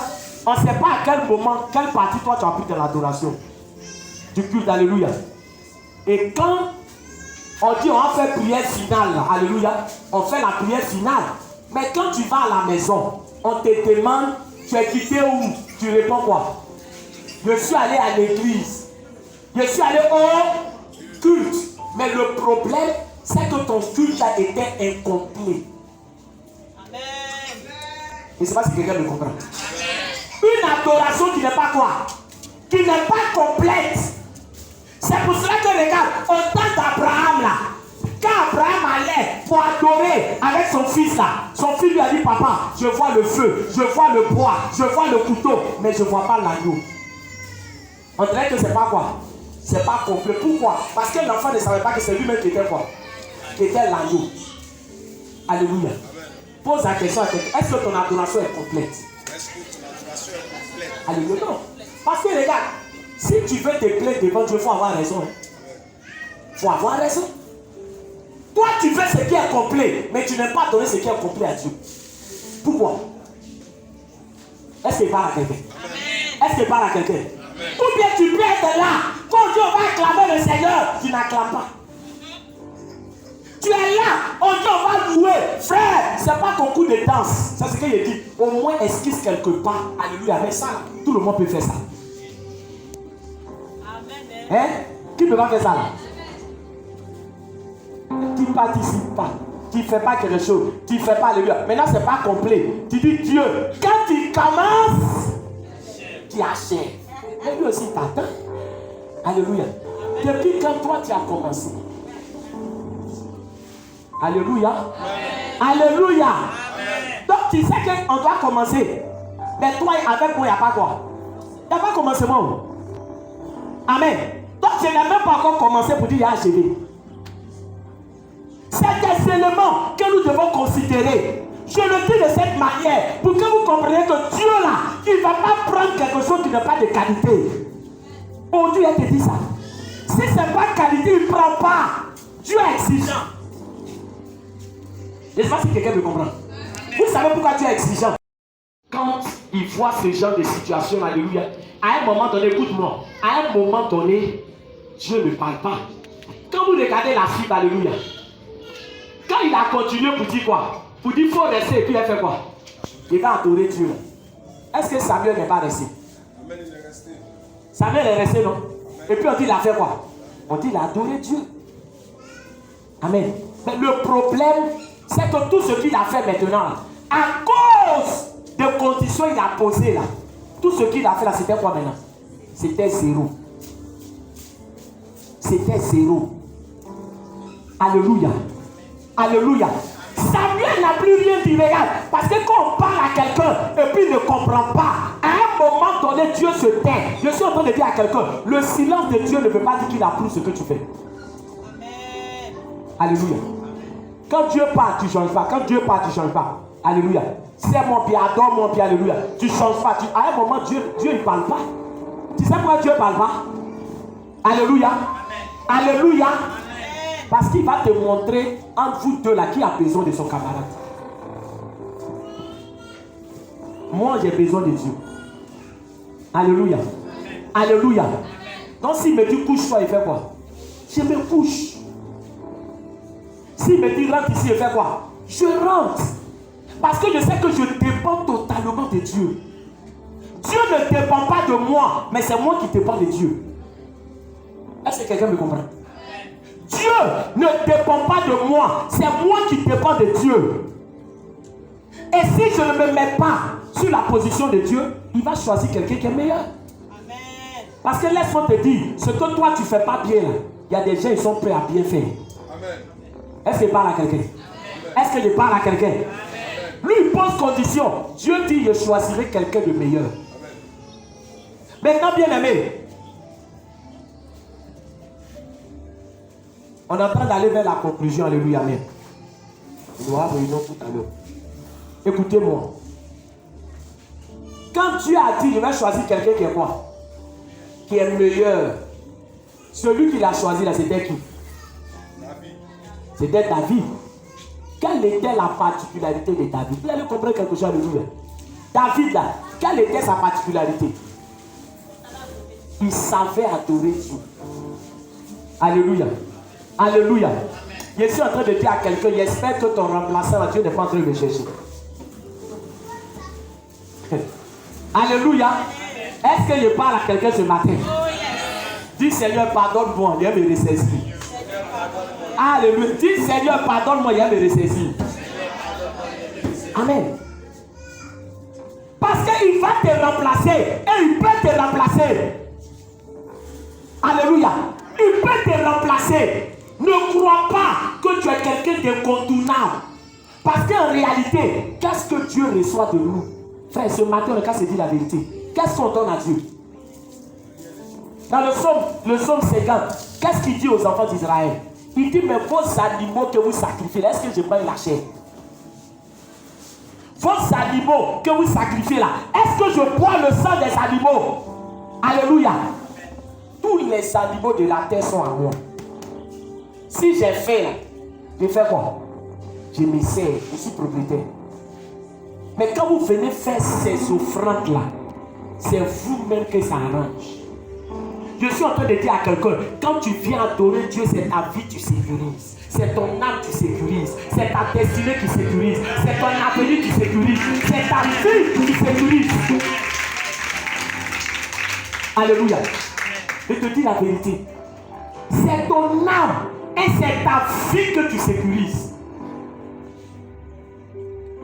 on ne sait pas à quel moment, quelle partie toi tu as pris de l'adoration, du culte, alléluia. Et quand on dit on va faire prière finale, alléluia, on fait la prière finale. Mais quand tu vas à la maison, on te demande, tu es quitté où? Tu réponds quoi? Je suis allé à l'église. Je suis allé au culte. Mais le problème, c'est que ton culte a été incomplet. Amen. Je ne sais pas si quelqu'un me comprend. Une adoration qui n'est pas quoi? Qui n'est pas complète. C'est pour cela que regarde, au temps d'Abraham là, Quand Abraham allait pour adorer avec son fils là, son fils lui a dit, papa, je vois le feu, je vois le bois, je vois le couteau, mais je ne vois pas l'agneau. On dirait que c'est pas quoi? C'est pas complet. Pourquoi? Parce que l'enfant ne savait pas que c'est lui-même qui était quoi? Qui était l'agneau. Alléluia. Pose la question à quelqu'un. Est-ce que ton adoration est complète? Est-ce que ton adoration est complète? Alléluia. Non. Parce que regarde, si tu veux te plaindre devant Dieu, il faut avoir raison. Il faut avoir raison. Toi, tu veux ce qui est complet, mais tu n'aimes pas donner ce qui est complet à Dieu. Pourquoi? Est-ce qu'il parle à quelqu'un? Est-ce qu'il parle à quelqu'un? Ou bien tu peux être là, quand Dieu va acclamer le Seigneur, tu n'acclames pas. Tu es là, on dit on va louer. Frère, c'est pas ton coup de danse. C'est ce qu'il dit. Au moins esquisse quelque part. Alléluia. Mais ça, tout le monde peut faire ça. Amen. Hein? Qui peut pas faire ça là? Tu ne participes pas. Tu ne fais pas quelque chose. Tu ne fais pas alléluia. Maintenant, ce n'est pas complet. Tu dis Dieu, quand tu commences, tu achèves. Et lui aussi t'attend. Alléluia. Depuis quand toi tu as commencé? Alléluia. Alléluia. Donc tu sais qu'on doit commencer. Mais toi avec moi, il n'y a pas quoi? Il n'y a pas commencement. Amen. Donc je n'ai même pas encore commencé pour dire il y a achevé. C'est des éléments que nous devons considérer. Je le dis de cette manière pour que vous compreniez que Dieu là, il ne va pas prendre quelque chose qui n'a pas de qualité. Oh Dieu, il te dit ça. Si ce n'est pas qualité, il ne prend pas. Dieu est exigeant. Je ne sais pas si quelqu'un me comprend. Vous savez pourquoi Dieu est exigeant? Quand il voit ce genre de situation, alléluia, à un moment donné, écoute-moi, à un moment donné, Dieu ne parle pas. Quand vous regardez la suite, alléluia, quand il a continué pour dire quoi? Pour dire qu'il faut rester, et puis il a fait quoi? Il va adorer Dieu. Est-ce que Samuel n'est pas resté? Amen, il est resté. Samuel est resté, non? Amen. Et puis on dit il a fait quoi? On dit il a adoré Dieu. Amen. Mais le problème, c'est que tout ce qu'il a fait maintenant, à cause des conditions qu'il a posées là, tout ce qu'il a fait là, c'était quoi maintenant? C'était zéro. C'était zéro. Alléluia. Alléluia. Samuel n'a plus rien dit, regarde. Parce que quand on parle à quelqu'un et puis il ne comprend pas, à un moment donné, Dieu se tait. Je suis en train de dire à quelqu'un, le silence de Dieu ne veut pas dire qu'il approuve ce que tu fais. Amen. Alléluia. Quand Dieu parle, tu ne changes pas. Quand Dieu parle, tu ne changes pas. Alléluia. C'est mon pied, adore mon pied, alléluia. Tu ne changes pas. À un moment, Dieu il ne parle pas. Tu sais pourquoi Dieu ne parle pas? Alléluia. Amen. Alléluia. Parce qu'il va te montrer entre vous deux là qui a besoin de son camarade. Moi j'ai besoin de Dieu. Alléluia. Alléluia. Donc s'il me dit couche-toi, il fait quoi? Je me couche. S'il me dit rentre ici, il fait quoi? Je rentre. Parce que je sais que je dépends totalement de Dieu. Dieu ne dépend pas de moi, mais c'est moi qui dépends de Dieu. Est-ce que quelqu'un me comprend? Dieu ne dépend pas de moi, c'est moi qui dépends de Dieu. Et si je ne me mets pas sur la position de Dieu, il va choisir quelqu'un qui est meilleur. Amen. Parce que laisse-moi te dire, ce que toi tu ne fais pas bien, il y a des gens qui sont prêts à bien faire. Amen. Est-ce qu'il parle à quelqu'un? Est-ce qu'il parle à quelqu'un? Lui il pose condition. Dieu dit, je choisirai quelqu'un de meilleur. Amen. Maintenant bien aimé, on est en train d'aller vers la conclusion, alléluia, amen. Nous avons réunion tout à l'heure. Écoutez-moi. Quand Dieu a dit, je vais choisir quelqu'un qui est quoi? Qui est meilleur. Celui qu'il a choisi là, c'était qui? David. C'était David. Quelle était la particularité de David? Vous allez comprendre quelque chose, alléluia. David là, quelle était sa particularité? Il savait adorer Dieu. Alléluia. Alléluia. Je suis en train de dire à quelqu'un, j'espère que ton remplaçant, Dieu n'est pas en train de le chercher. Alléluia. Est-ce que je parle à quelqu'un ce matin? Dis Seigneur, pardonne-moi, il me ressaisir. Alléluia. Dis Seigneur, pardonne-moi, il me ressaisir. Amen. Parce qu'il va te remplacer et il peut te remplacer. Alléluia. Il peut te remplacer. Ne crois pas que tu es quelqu'un d'incontournable. Parce qu'en réalité, qu'est-ce que Dieu reçoit de nous? Frère, ce matin, le cas se dit la vérité. Qu'est-ce qu'on donne à Dieu? Dans le psaume 50, qu'est-ce qu'il dit aux enfants d'Israël? Il dit, mais vos animaux que vous sacrifiez, est-ce que je mange la chair? Vos animaux que vous sacrifiez là, est-ce que je bois le sang des animaux? Alléluia. Tous les animaux de la terre sont à moi. Si j'ai faim là, je fais quoi? Je me sers, je suis propriétaire. Mais quand vous venez faire ces offrandes là, c'est vous-même que ça arrange. Je suis en train de dire à quelqu'un, quand tu viens adorer Dieu, c'est ta vie qui sécurise. C'est ton âme qui sécurise. C'est ta destinée qui sécurise. C'est ton avenir qui sécurise. C'est ta vie qui sécurise. Alléluia. Je te dis la vérité. C'est ton âme et c'est ta vie que tu sécurises.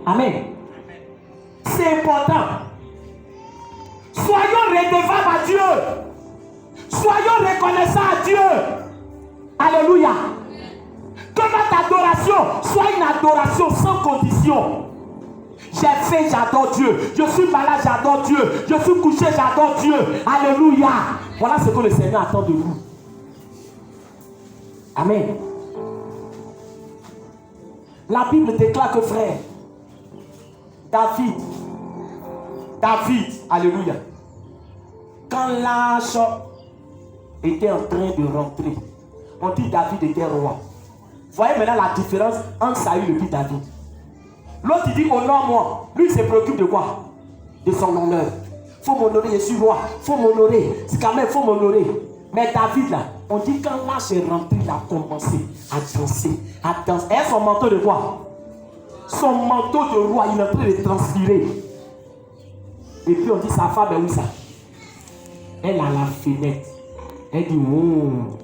Amen. C'est important. Soyons redevables à Dieu. Soyons reconnaissants à Dieu. Alléluia. Que notre adoration soit une adoration sans condition. J'ai faim, j'adore Dieu. Je suis malade, j'adore Dieu. Je suis couché, j'adore Dieu. Alléluia. Voilà ce que le Seigneur attend de nous. Amen. La Bible déclare que frère, David, alléluia, quand l'âge était en train de rentrer, on dit David était roi. Voyez maintenant la différence entre Saül et puis David. L'autre il dit honore-moi. Lui il se préoccupe de quoi? De son honneur. Il faut m'honorer, je suis roi. Il faut m'honorer. C'est quand même, il faut m'honorer. Mais David là, on dit quand l'âge est rentré, il a commencé à danser. Et son manteau de quoi? Son manteau de roi, il est en train de transpirer. Et puis on dit sa femme, ben où ça? Elle a la fenêtre. Elle dit, oh,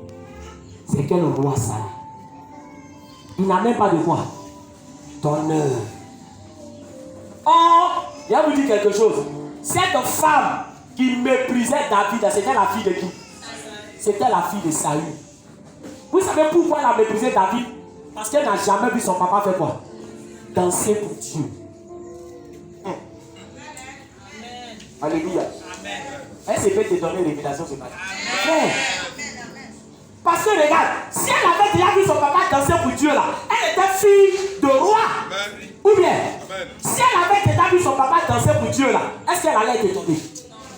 c'est quel roi ça? Il n'a même pas de quoi? D'honneur. Or, il va vous dire quelque chose. Cette femme qui méprisait David, c'était la fille de qui? C'était la fille de Saül. Vous savez pourquoi elle a méprisé David? Parce qu'elle n'a jamais vu son papa faire quoi? Danser pour Dieu. Alléluia. Elle s'est fait te donner une révélation ce matin. Parce que regarde, si elle avait déjà vu son papa danser pour Dieu là, elle était fille de roi. Ou bien, si elle avait déjà vu son papa danser pour Dieu là, est-ce qu'elle allait être étonnée?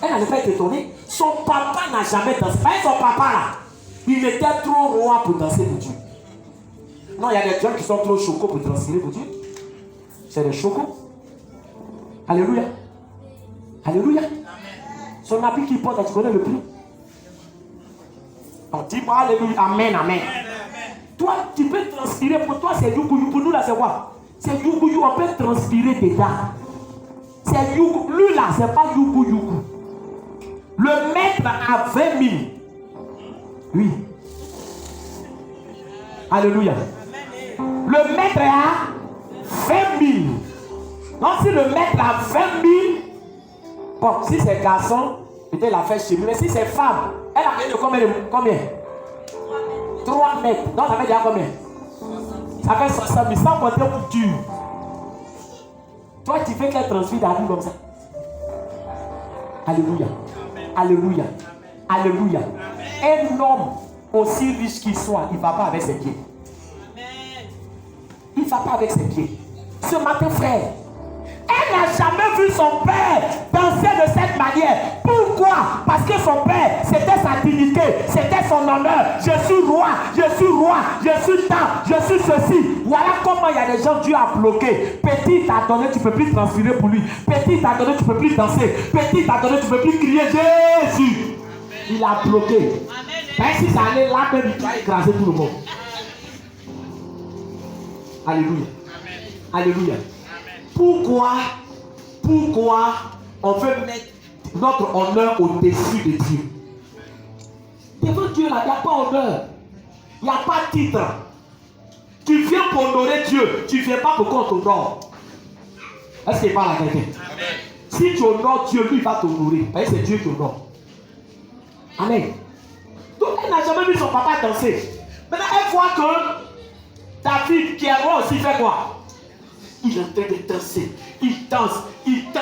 Elle n'allait pas être étonnée. Son papa n'a jamais dansé. Pas son papa là, il était trop roi pour danser pour Dieu. Non, il y a des gens qui sont trop chocos pour danser pour Dieu. C'est des chocos. Alléluia. Alléluia. Son habit qu'il porte, tu connais le prix? Donc dis-moi alléluia. Amen, amen. Toi, tu peux transpirer. Pour toi, c'est yougou. Pour nous, là, c'est quoi? C'est yougou. On peut transpirer déjà. C'est yougou. Lui, là, c'est pas yougou. Le maître a 20 000. Oui. Alléluia. Le maître a 20 000. Donc, si le maître a 20 000, bon, si c'est garçon, peut-être la fait chez lui. Mais si c'est femme, elle a gagné de combien? 3 mètres. Donc, ça fait déjà combien? Ça fait 60 000. Sans compter pour dur. Toi, tu fais qu'elle transfère la vie comme ça. Alléluia. Alléluia. Alléluia. Un homme aussi riche qu'il soit, il ne va pas avec ses pieds. Il ne va pas avec ses pieds. Ce matin, frère, elle n'a jamais vu son père danser de cette manière. Pourquoi? Parce que son père, c'était sa dignité, c'était son honneur. Je suis roi, je suis tant, je suis ceci. Voilà comment il y a des gens Dieu a bloqué. Petit t'a donné, tu ne peux plus transpirer pour lui. Petit t'a donné, tu ne peux plus danser. Petit t'a donné, tu ne peux plus crier Jésus. Il a bloqué. Même si ça allait là, même il va écraser tout le monde. Alléluia. Alléluia. Pourquoi on veut mettre notre honneur au-dessus de Dieu? Devant Dieu, là, il n'y a pas honneur. Il n'y a pas titre. Tu viens pour honorer Dieu. Tu ne viens pas pour qu'on t'honore. Est-ce qu'il parle à quelqu'un? Si tu honores Dieu, lui, il va t'honorer. Parce que c'est Dieu qui honore. Amen. Donc, elle n'a jamais vu son papa danser. Maintenant, elle allez voir que David, qui est roi aussi, fait quoi? Il est en train de danser. Il danse.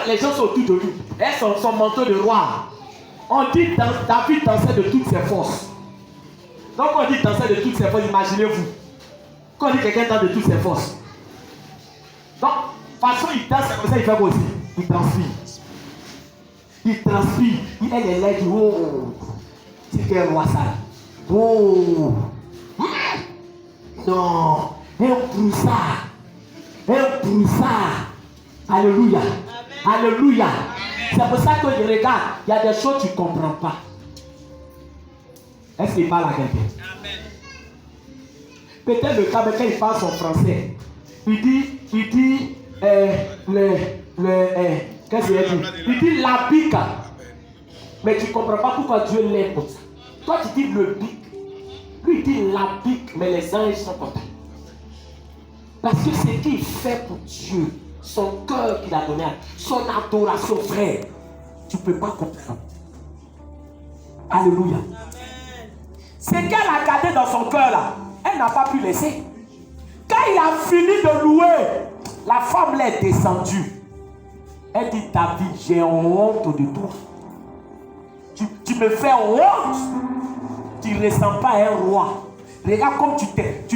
Les gens sont autour de lui. Et son manteau de roi. On dit que David dansait de toutes ses forces. Donc quand on dit danser de toutes ses forces, imaginez-vous. Quand on dit quelqu'un danse de toutes ses forces. Donc, de toute façon, il danse comme ça, il fait quoi aussi? Il transpire. Il transpire. Elle est là, il dit, oh, c'est quel roi ça? Oh, non, un broussard. Alléluia. Amen. Alléluia. C'est pour ça que je regarde, il y a des choses que tu ne comprends pas. Est-ce qu'il parle à quelqu'un? Peut-être le cas, quand il parle son français, il dit, qu'est-ce qu'il dit? Il dit la bique. Mais tu ne comprends pas pourquoi Dieu l'aime comme ça. Toi, tu dis le bique. Lui, il dit la bique, mais les anges sont contents. Parce que c'est ce qu'il fait pour Dieu, son cœur qu'il a donné, son adoration, frère, tu ne peux pas comprendre. Alléluia. Ce qu'elle a gardé dans son cœur là, elle n'a pas pu laisser. Quand il a fini de louer, la femme l'est descendue. Elle dit, David, j'ai honte de toi. Tu me fais honte. Tu ne ressembles pas à un roi. Regarde comme tu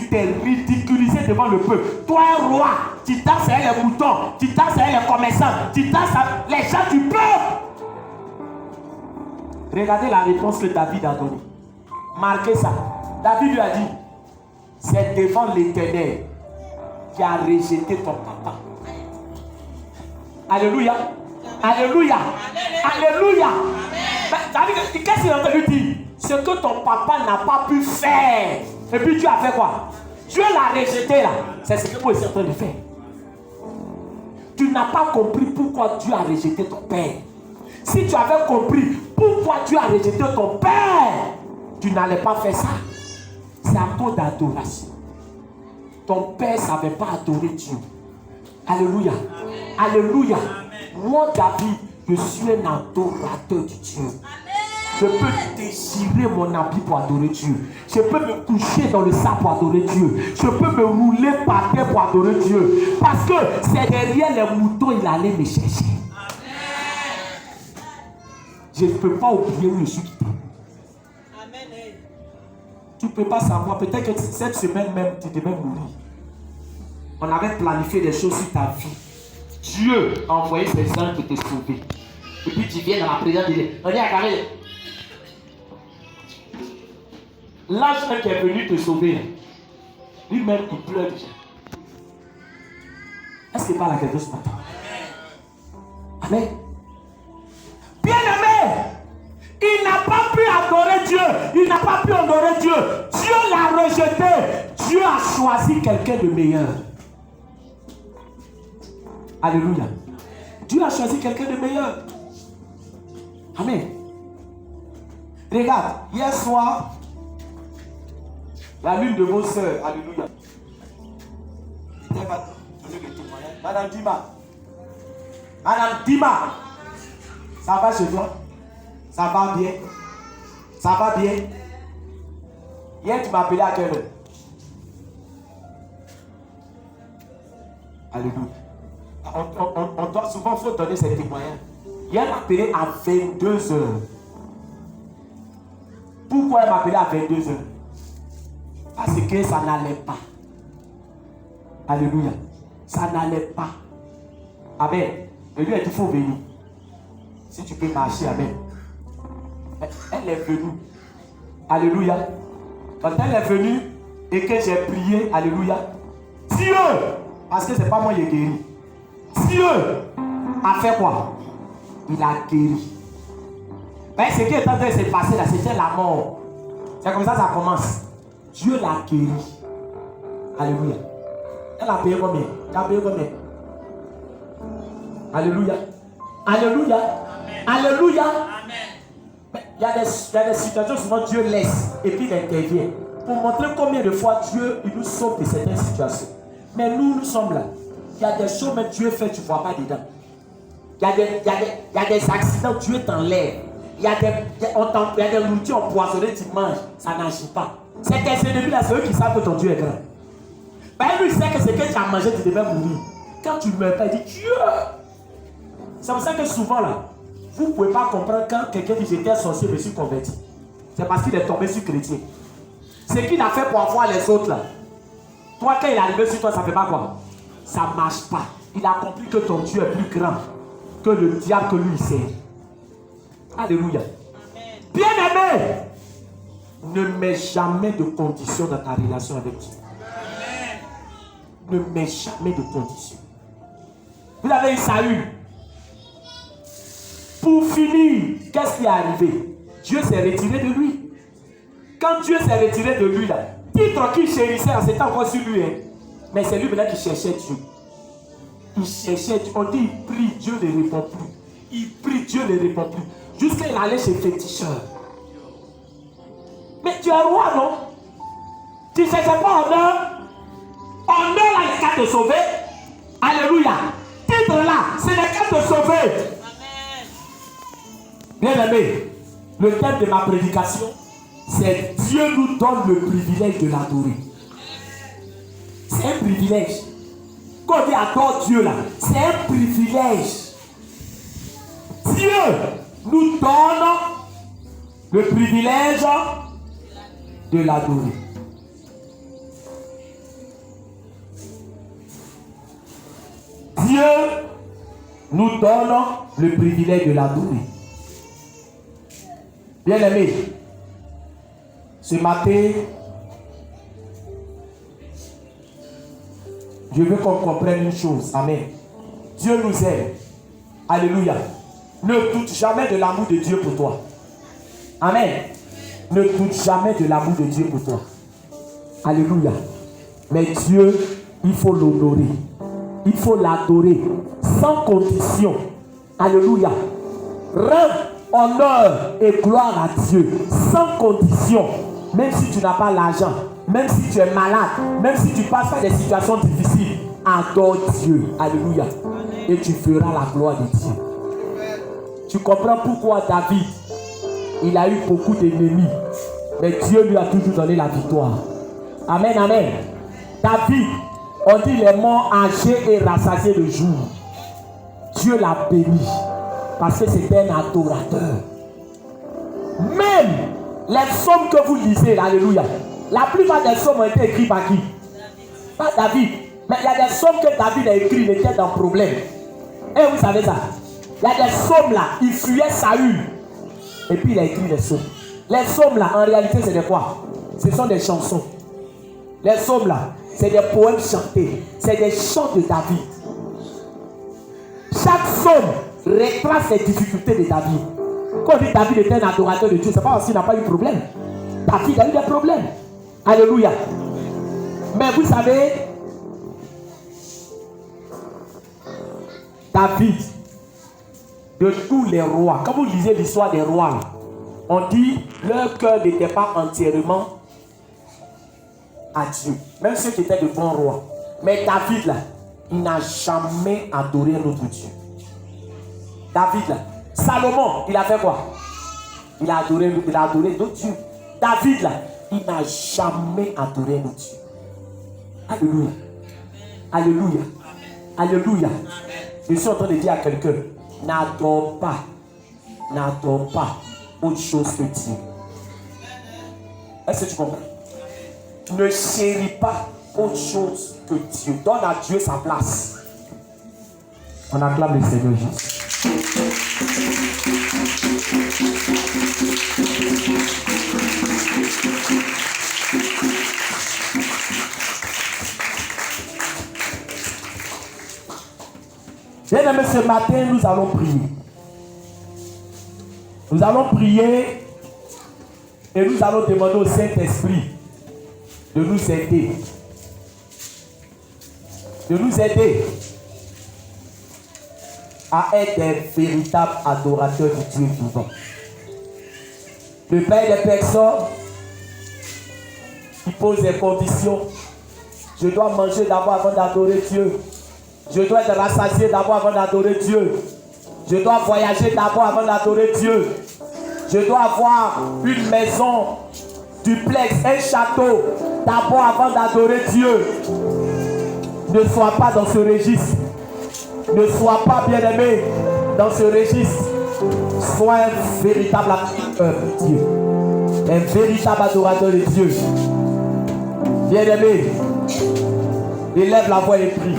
t'es ridiculisé devant le peuple. Toi, un roi, tu danses avec les moutons, tu danses avec les commerçants, tu danses avec les gens du peuple. Regardez la réponse que David a donnée. Marquez ça. David lui a dit, c'est devant l'Éternel qui a rejeté ton papa. Alléluia. Alléluia. Alléluia. Qu'est-ce qu'il est en train de dire? Ce que ton papa n'a pas pu faire. Et puis Dieu a fait quoi? Dieu l'a rejeté là. C'est ce que vous êtes en train de faire. Tu n'as pas compris pourquoi Dieu a rejeté ton père. Si tu avais compris pourquoi Dieu a rejeté ton père, tu n'allais pas faire ça. C'est à cause d'adoration. Ton père ne savait pas adorer Dieu. Alléluia. Amen. Alléluia. Amen. Moi, David, je suis un adorateur de Dieu. Amen. Je peux déchirer mon habit pour adorer Dieu. Je peux me coucher dans le sable pour adorer Dieu. Je peux me rouler par terre pour adorer Dieu. Parce que c'est derrière les moutons il allait me chercher. Amen. Je ne peux pas oublier où je suis quitté. Tu ne peux pas savoir, peut-être que cette semaine même, tu devais mourir. On avait planifié des choses sur ta vie. Dieu a envoyé ses anges pour te sauver. Et puis tu viens dans la présence de Dieu. On dit à Carré, l'ange qui est venu te sauver, lui-même il pleure déjà. Est-ce qu'il parle à quelqu'un ce matin? Amen. Bien-aimé, il n'a pas pu adorer Dieu. Il n'a pas pu adorer Dieu. Dieu l'a rejeté. Dieu a choisi quelqu'un de meilleur. Alléluia. Dieu a choisi quelqu'un de meilleur. Amen. Regarde, hier soir, la l'une de vos sœurs, alléluia, Madame Dima. Madame Dima, ça va chez toi? Ça va bien? Ça va bien? Hier, tu m'as appelé à quelle heure? Alléluia. On doit souvent faut donner ces témoignages. Hier, elle m'a appelé à 22h. Pourquoi elle m'a appelé à 22h? Parce que ça n'allait pas. Alléluia. Ça n'allait pas. Amen. Et lui, il faut venir. Si tu peux marcher, amen. Elle est venue. Alléluia. Quand elle est venue et que j'ai prié, alléluia. Dieu, parce que c'est pas moi qui ai guéri. Dieu a fait quoi? Il a guéri. Mais ce qui est en train de se passer là, c'était la mort. C'est comme ça que ça commence. Dieu l'a guéri. Alléluia. Elle a payé combien? Elle a payé combien? Alléluia. Alléluia. Amen. Alléluia. Amen. Il y a des situations souvent Dieu laisse et puis il intervient pour montrer combien de fois Dieu il nous sauve de certaines situations. Mais nous sommes là. Il y a des choses que Dieu fait, tu ne vois pas dedans. Il y a des accidents, Dieu t'enlève. Il y a des nourritures empoisonnées, tu manges, ça n'agit pas. C'est tes ennemis là, c'est eux qui savent que ton Dieu est grand. Ben, lui, il sait que c'est que tu as mangé, tu devais mourir. Quand tu ne meurs pas, il dit Dieu. C'est pour ça que souvent là, vous ne pouvez pas comprendre quand quelqu'un dit j'étais un sorcier, je me suis converti. C'est parce qu'il est tombé sur chrétien. Ce qu'il a fait pour avoir les autres là. Toi, quand il est arrivé sur toi, ça ne fait pas quoi? Ça ne marche pas. Il a compris que ton Dieu est plus grand que le diable que lui il sert. Alléluia. Bien-aimé, ne mets jamais de conditions dans ta relation avec Dieu. Ne mets jamais de conditions. Vous avez eu Saül. Pour finir, qu'est-ce qui est arrivé? Dieu s'est retiré de lui. Quand Dieu s'est retiré de lui, là, titre qu'il chérissait, c'était encore sur lui. Hein. Mais c'est lui maintenant qui cherchait Dieu. Il cherchait Dieu. On dit il prie, Dieu ne répond plus. Il prie, Dieu ne répond plus. Jusqu'à il allait chez féticheur. Mais tu es roi, non? Tu ne cherches pas honneur. Honneur là, il qu'à te sauver. Alléluia. Titre là, ce n'est qu'à te sauver. Bien-aimé, le thème de ma prédication, c'est Dieu nous donne le privilège de l'adorer. C'est un privilège. Quand on dit adore Dieu là, c'est un privilège. Dieu nous donne le privilège de l'adorer. Dieu nous donne le privilège de l'adorer. Bien-aimé, ce matin, je veux qu'on comprenne une chose. Amen. Dieu nous aime. Alléluia. Ne doute jamais de l'amour de Dieu pour toi. Amen. Ne doute jamais de l'amour de Dieu pour toi. Alléluia. Mais Dieu, il faut l'honorer. Il faut l'adorer sans condition. Alléluia. Rends honneur et gloire à Dieu sans condition. Même si tu n'as pas l'argent, même si tu es malade, même si tu passes par des situations difficiles, adore Dieu. Alléluia. Et tu feras la gloire de Dieu. Tu comprends pourquoi David, il a eu beaucoup d'ennemis, mais Dieu lui a toujours donné la victoire. Amen, amen. David, on dit les morts âgés et rassasiés de jour. Dieu l'a béni parce que c'était un adorateur. Même les psaumes que vous lisez, alléluia, la plupart des psaumes ont été écrits par qui? Pas David. Mais il y a des psaumes que David a écrits, il était dans le problème. Et vous savez ça? Il y a des psaumes là, il fuyait Saül. Et puis il a écrit les psaumes. Les psaumes là, en réalité, c'est de quoi? Ce sont des chansons. Les psaumes là, c'est des poèmes chantés. C'est des chants de David. Chaque psaume retrace les difficultés de David. Quand on dit David était un adorateur de Dieu, c'est pas parce qu'il n'a pas eu de problème. David a eu des problèmes. Alléluia. Mais vous savez, David, de tous les rois, quand vous lisez l'histoire des rois, on dit leur cœur n'était pas entièrement à Dieu. Même ceux qui étaient de bons rois. Mais David là, il n'a jamais adoré notre Dieu. David là, Salomon, il a fait quoi? Il a adoré notre Dieu. David là, il n'a jamais adoré notre Dieu. Alléluia. Alléluia. Alléluia. Je suis en train de dire à quelqu'un, n'adore pas autre chose que Dieu. Est-ce que tu comprends? Ne chéris pas autre chose que Dieu. Donne à Dieu sa place. On acclame le Seigneur Jésus. Bien-aimés, ce matin, nous allons prier. Nous allons prier et nous allons demander au Saint-Esprit de nous aider. De nous aider à être des véritables adorateurs de Dieu vivant. Le Père des personnes qui pose des conditions. Je dois manger d'abord avant d'adorer Dieu. Je dois être rassasié d'abord avant d'adorer Dieu. Je dois voyager d'abord avant d'adorer Dieu. Je dois avoir une maison duplex, un château, d'abord avant d'adorer Dieu, ne sois pas dans ce registre. Ne sois pas bien-aimé dans ce registre. Sois un véritable adorateur de Dieu. Un véritable adorateur de Dieu. Bien-aimé, élève la voix et prie.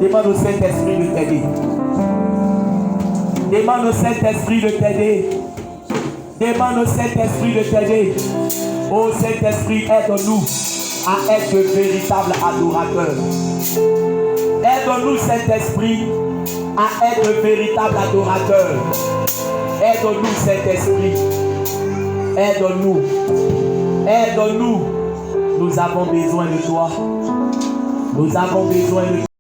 Demande au Saint-Esprit de t'aider. Demande au Saint-Esprit de t'aider. Demande au Saint-Esprit de t'aider. Oh Saint-Esprit, aide-nous à être de véritables adorateurs. Aide-nous, Saint-Esprit, à être de véritables adorateurs. Aide-nous, Saint-Esprit. Aide-nous. Aide-nous. Nous avons besoin de toi. Nous avons besoin de toi.